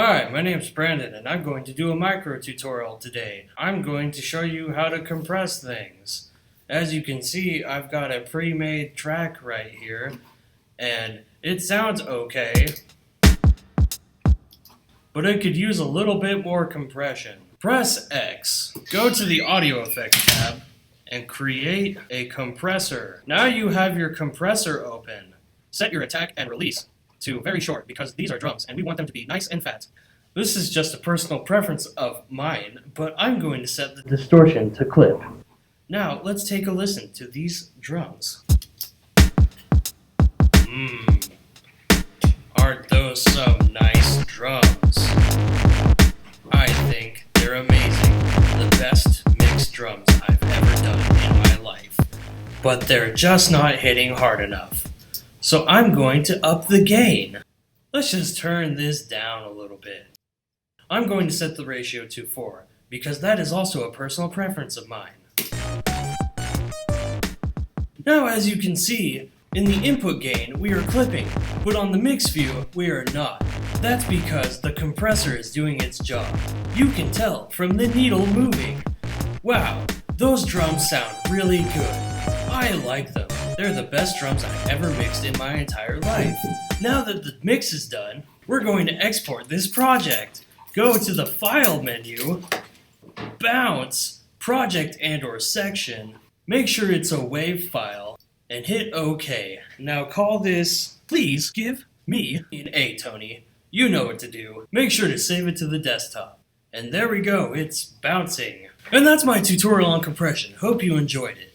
Hi, my name's Brandon and I'm going to do a micro tutorial today. I'm going to show you how to compress things. As you can see, I've got a pre-made track right here and it sounds okay, but it could use a little bit more compression. Press X, go to the audio effects tab and create a compressor. Now you have your compressor open. Set your attack and release to very short because these are drums and we want them to be nice and fat. This is just a personal preference of mine, but I'm going to set the distortion to clip. Now let's take a listen to these drums. Aren't those some nice drums? I think they're amazing. The best mixed drums I've ever done in my life. But they're just not hitting hard enough. So I'm going to up the gain. Let's just turn this down a little bit. I'm going to set the ratio to 4, because that is also a personal preference of mine. Now as you can see, in the input gain we are clipping, but on the mix view we are not. That's because the compressor is doing its job. You can tell from the needle moving. Wow, those drums sound really good. I like them. They're the best drums I've ever mixed in my entire life. Now that the mix is done, we're going to export this project. Go to the File menu, Bounce, Project and/or Section, make sure it's a WAV file, and hit OK. Now call this, Please Give Me an A, Tony. You know what to do. Make sure to save it to the desktop. And there we go, it's bouncing. And that's my tutorial on compression. Hope you enjoyed it.